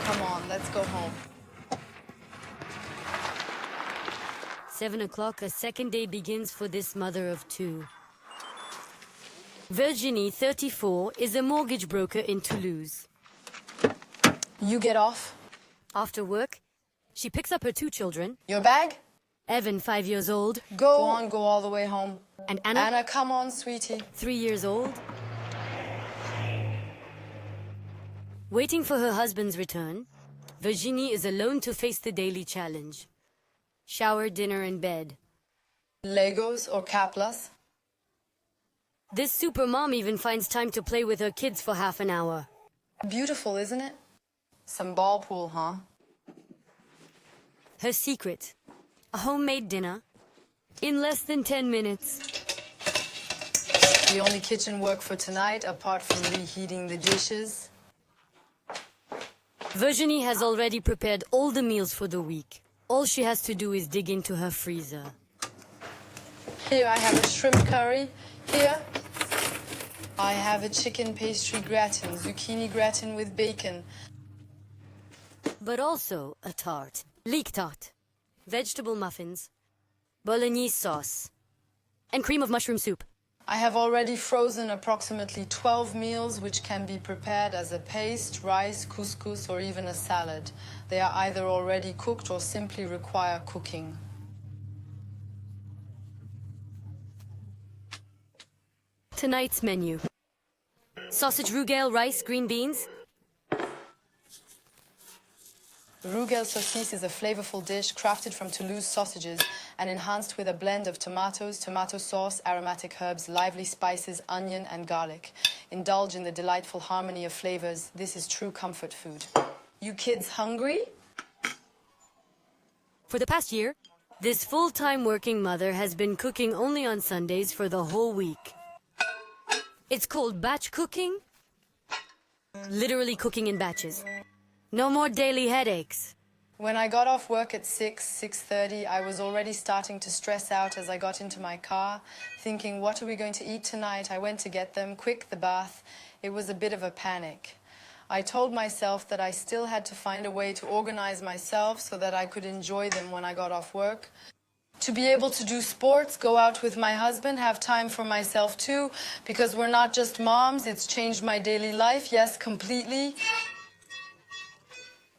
Come on, let's go home. 7 o'clock, a second day begins for this mother of two. Virginie, 34, is a mortgage broker in Toulouse. You get off. After work, she picks up her two children. Your bag? Evan, 5 years old. Go on, go all the way home. And Anna, Anna, come on, sweetie. 3 years old. Waiting for her husband's return, Virginie is alone to face the daily challenge. Shower, dinner, and bed. Legos or Kaplas? This super mom even finds time to play with her kids for half an hour. Beautiful, isn't it? Some ball pool, huh? Her secret, a homemade dinner, in less than 10 minutes. The only kitchen work for tonight, apart from reheating the dishes. Virginie has already prepared all the meals for the week. All she has to do is dig into her freezer. Here I have a shrimp curry. Here I have a chicken pastry gratin, zucchini gratin with bacon. But also a tart, leek tart, vegetable muffins, bolognese sauce, and cream of mushroom soup. I have already frozen approximately 12 meals which can be prepared as a paste, rice, couscous, or even a salad. They are either already cooked or simply require cooking. Tonight's menu: sausage rougale, rice, green beans. Rougale saucisse is a flavorful dish crafted from Toulouse sausages and enhanced with a blend of tomatoes, tomato sauce, aromatic herbs, lively spices, onion, and garlic. Indulge in the delightful harmony of flavors. This is true comfort food. You kids hungry? For the past year, this full-time working mother has been cooking only on Sundays for the whole week. It's called batch cooking. Literally cooking in batches. No more daily headaches. When I got off work at 6:30, I was already starting to stress out as I got into my car, thinking, what are we going to eat tonight? I went to get them, quick, the bath. It was a bit of a panic. I told myself that I still had to find a way to organize myself so that I could enjoy them when I got off work. To be able to do sports, go out with my husband, have time for myself too, because we're not just moms, it's changed my daily life, yes, completely.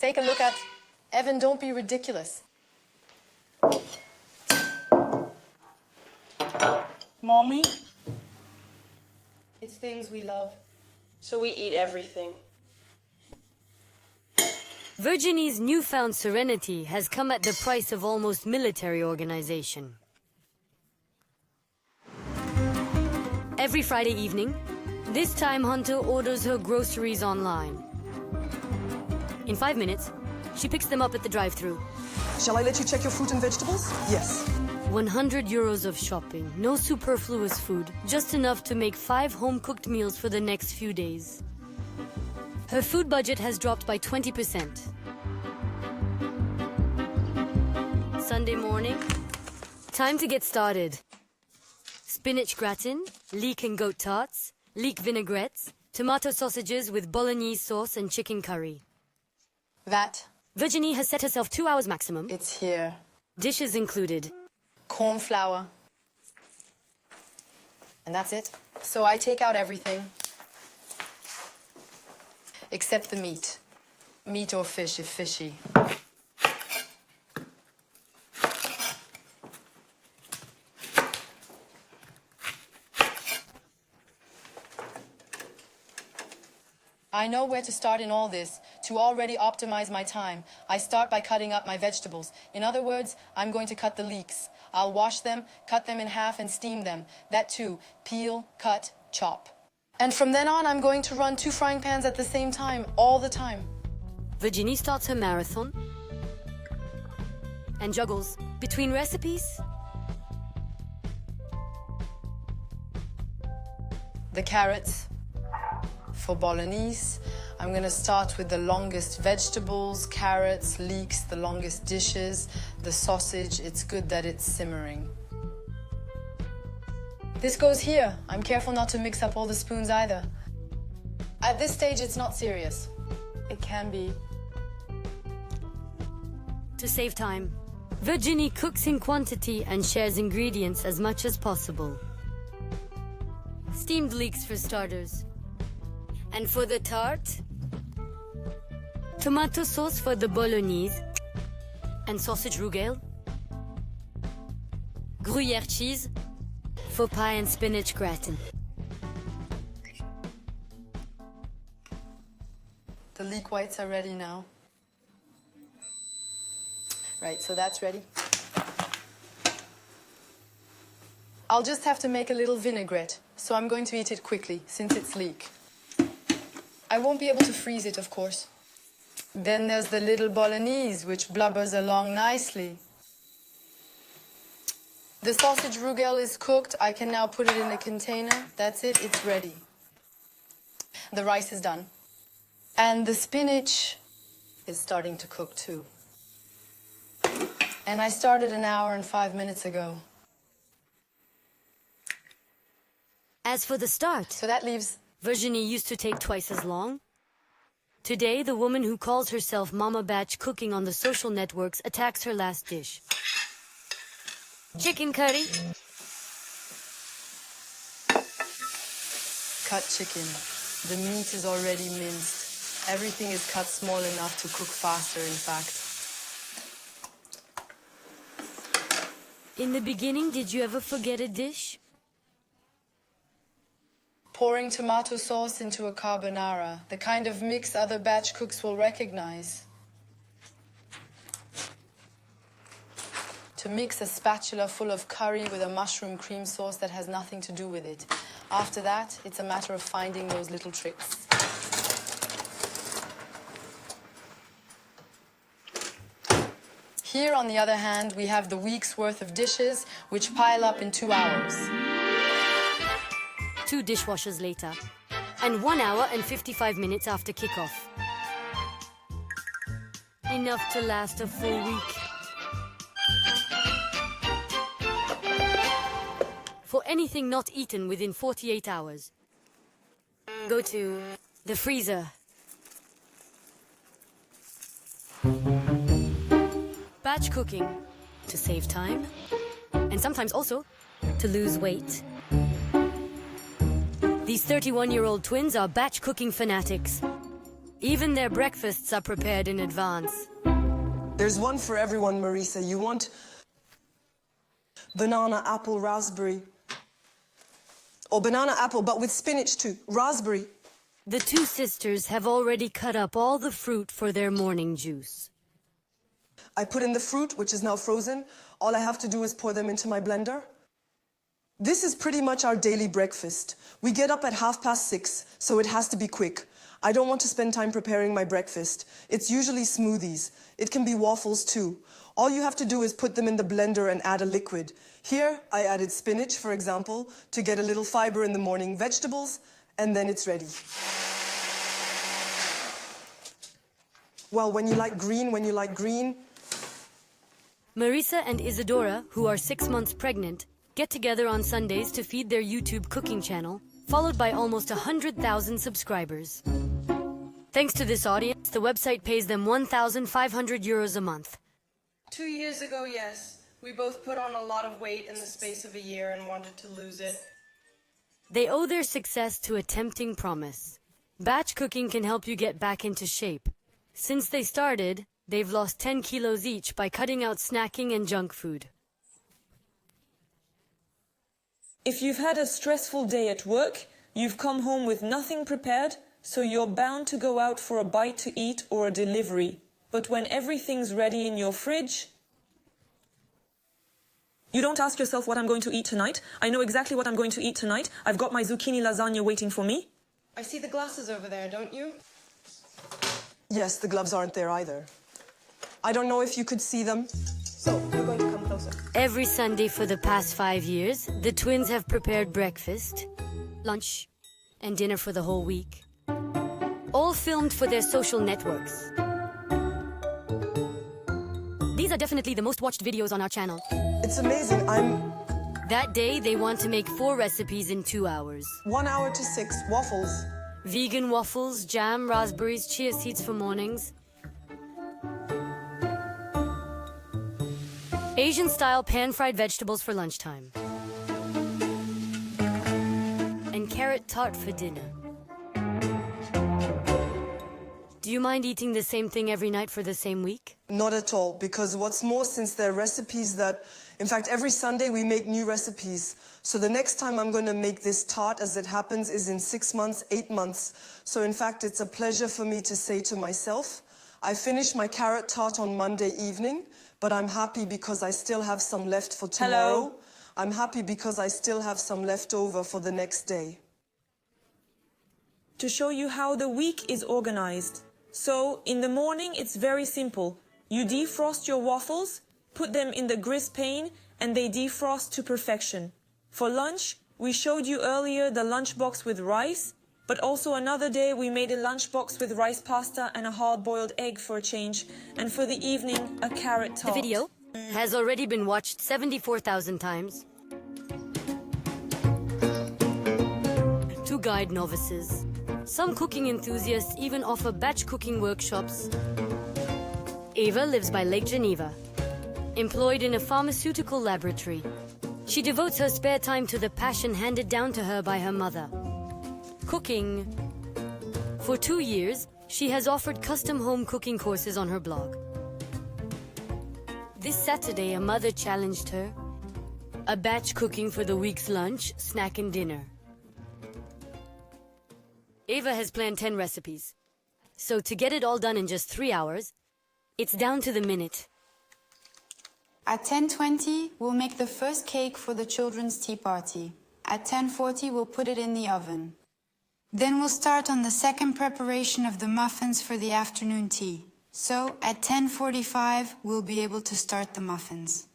Take a look at Evan, don't be ridiculous. Mommy, it's things we love, so we eat everything. Virginie's newfound serenity has come at the price of almost military organization. Every Friday evening, this time Hunter orders her groceries online. In 5 minutes, she picks them up at the drive-thru. Shall I let you check your fruit and vegetables? Yes. 100 euros of shopping, no superfluous food, just enough to make 5 home-cooked meals for the next few days. Her food budget has dropped by 20%. Sunday morning, time to get started. Spinach gratin, leek and goat tarts, leek vinaigrettes, tomato sausages with bolognese sauce and chicken curry. That, Virginie has set herself 2 hours maximum. it's here. Dishes included. Corn flour. And that's it. So I take out everything. Except the meat. Meat or fish if fishy. I know where to start in all this, to already optimize my time. I start by cutting up my vegetables. In other words, I'm going to cut the leeks. I'll wash them, cut them in half, and steam them. That too. Peel, cut, chop. And from then on, I'm going to run 2 frying pans at the same time, all the time. Virginie starts her marathon and juggles between recipes. The carrots. For bolognese, I'm going to start with the longest vegetables, carrots, leeks, the longest dishes, the sausage. It's good that it's simmering. This goes here. I'm careful not to mix up all the spoons either. At this stage, it's not serious. It can be. To save time, Virginie cooks in quantity and shares ingredients as much as possible. Steamed leeks for starters. And for the tart, tomato sauce for the bolognese, and sausage rougale, Gruyere cheese for pie and spinach gratin. The leek whites are ready now. Right, so that's ready. I'll just have to make a little vinaigrette, so I'm going to eat it quickly, since it's leek. I won't be able to freeze it, of course. Then there's the little bolognese, which blubbers along nicely. The sausage rougale is cooked. I can now put it in a container. That's it, it's ready. The rice is done. And the spinach is starting to cook too. And I started an hour and 5 minutes ago. As for the start, So that leaves... Virginie used to take twice as long. Today, the woman who calls herself Mama Batch Cooking on the social networks attacks her last dish. Chicken curry. Cut chicken. The meat is already minced. Everything is cut small enough to cook faster, in fact. In the beginning, did you ever forget a dish? Pouring tomato sauce into a carbonara, the kind of mix other batch cooks will recognize. To mix a spatula full of curry with a mushroom cream sauce that has nothing to do with it. After that, it's a matter of finding those little tricks. Here, on the other hand, we have the week's worth of dishes, which pile up in 2 hours. 2 dishwashers later, and 1 hour and 55 minutes after kickoff. Enough to last a full week. For anything not eaten within 48 hours, go to the freezer. Batch cooking to save time, and sometimes also to lose weight. These 31-year-old twins are batch cooking fanatics. Even their breakfasts are prepared in advance. There's one for everyone, Marisa. You want banana, apple, raspberry. Or banana, apple, but with spinach too. Raspberry. The 2 sisters have already cut up all the fruit for their morning juice. I put in the fruit, which is now frozen. All I have to do is pour them into my blender. This is pretty much our daily breakfast. We get up at 6:30, so it has to be quick. I don't want to spend time preparing my breakfast. It's usually smoothies. It can be waffles too. All you have to do is put them in the blender and add a liquid. Here, I added spinach, for example, to get a little fiber in the morning, vegetables, and then it's ready. Well, when you like green. Marisa and Isadora, who are 6 months pregnant, get together on Sundays to feed their YouTube cooking channel, followed by almost 100,000 subscribers. Thanks to this audience, the website pays them 1,500 euros a month. 2 years ago, yes. We both put on a lot of weight in the space of a year and wanted to lose it. They owe their success to a tempting promise. Batch cooking can help you get back into shape. Since they started, they've lost 10 kilos each by cutting out snacking and junk food. If you've had a stressful day at work, you've come home with nothing prepared, so you're bound to go out for a bite to eat or a delivery. But when everything's ready in your fridge, you don't ask yourself what I'm going to eat tonight. I know exactly what I'm going to eat tonight. I've got my zucchini lasagna waiting for me. I see the glasses over there, don't you? Yes, the gloves aren't there either. I don't know if you could see them. So, you're going to come closer. Every Sunday for the past 5 years, the twins have prepared breakfast, lunch, and dinner for the whole week. All filmed for their social networks. These are definitely the most watched videos on our channel. It's amazing. That day, they want to make 4 recipes in 2 hours. 1 hour to 6, waffles. Vegan waffles, jam, raspberries, chia seeds for mornings. Asian-style pan-fried vegetables for lunchtime. And carrot tart for dinner. Do you mind eating the same thing every night for the same week? Not at all, because what's more, since they're recipes that, in fact, every Sunday we make new recipes. So the next time I'm going to make this tart, as it happens, is in 6 months, 8 months. So in fact, it's a pleasure for me to say to myself, I finished my carrot tart on Monday evening, but I'm happy because I still have some left for tomorrow. Hello. I'm happy because I still have some left over for the next day. To show you how the week is organized. So, in the morning, it's very simple. You defrost your waffles, put them in the grist pane, and they defrost to perfection. For lunch, we showed you earlier the lunchbox with rice, but also another day we made a lunchbox with rice pasta and a hard-boiled egg for a change, and for the evening, a carrot tart. The video has already been watched 74,000 times. To guide novices. Some cooking enthusiasts even offer batch cooking workshops. Eva lives by Lake Geneva, employed in a pharmaceutical laboratory. She devotes her spare time to the passion handed down to her by her mother, cooking. For 2 years, she has offered custom home cooking courses on her blog. This Saturday, a mother challenged her. A batch cooking for the week's lunch, snack and dinner. Eva has planned 10 recipes. So to get it all done in just 3 hours, it's down to the minute. At 10:20, we'll make the first cake for the children's tea party. At 10:40, we'll put it in the oven. Then we'll start on the second preparation of the muffins for the afternoon tea. So at 10:45, we'll be able to start the muffins.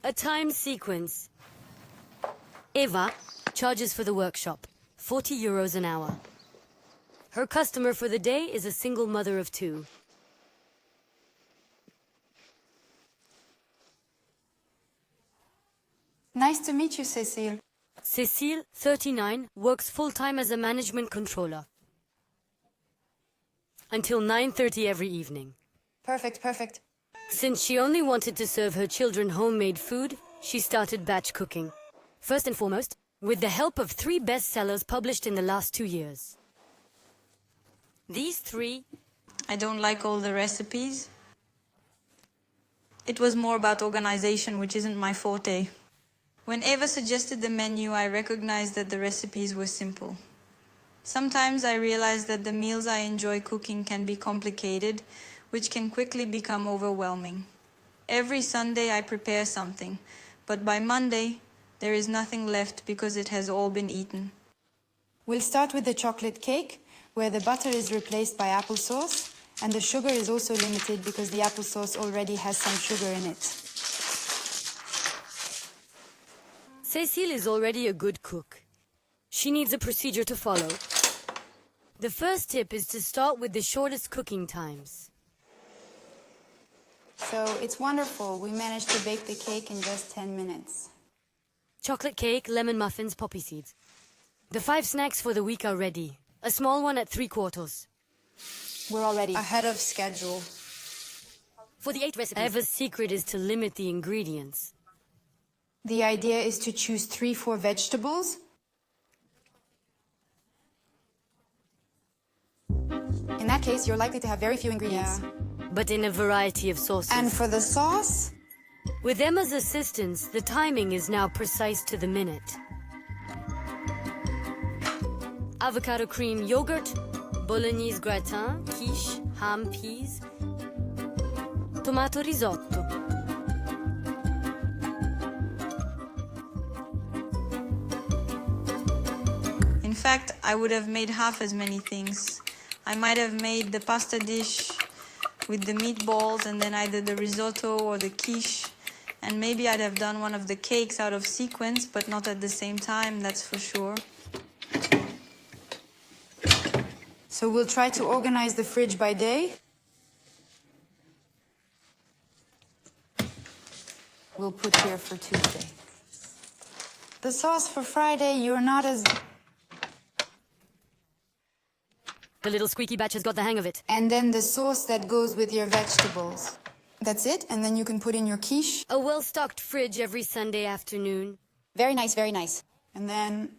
A time sequence. Eva charges for the workshop, 40 euros an hour. Her customer for the day is a single mother of 2. Nice to meet you, Cécile. Cécile, 39, works full-time as a management controller. Until 9:30 every evening. Perfect, perfect. Since she only wanted to serve her children homemade food, she started batch cooking. First and foremost, with the help of 3 bestsellers published in the last 2 years. These 3... I don't like all the recipes. It was more about organization, which isn't my forte. When Eva suggested the menu, I recognized that the recipes were simple. Sometimes I realized that the meals I enjoy cooking can be complicated, which can quickly become overwhelming. Every Sunday I prepare something, but by Monday there is nothing left because it has all been eaten. We'll start with the chocolate cake, where the butter is replaced by applesauce, and the sugar is also limited because the applesauce already has some sugar in it. Cécile is already a good cook. She needs a procedure to follow. The first tip is to start with the shortest cooking times. So it's wonderful. We managed to bake the cake in just 10 minutes. Chocolate cake, lemon muffins, poppy seeds. The 5 snacks for the week are ready. A small one at 3/4. We're already Ahead of schedule. For the 8 recipes, Eva's secret is to limit the ingredients. The idea is to choose 3-4 vegetables. In that case, you're likely to have very few ingredients. But in a variety of sauces. And for the sauce, With Emma's assistance, the timing is now precise to the minute. Avocado cream yogurt, bolognese gratin, quiche, ham peas, tomato risotto. In fact, I would have made half as many things. I might have made the pasta dish with the meatballs and then either the risotto or the quiche. And maybe I'd have done one of the cakes out of sequence, but not at the same time, that's for sure. so we'll try to organize the fridge by day. We'll put here for Tuesday. The sauce for Friday, you're not as... The little squeaky batch has got the hang of it. And then the sauce that goes with your vegetables. That's it, and then you can put in your quiche. A well-stocked fridge every Sunday afternoon. Very nice, very nice. And then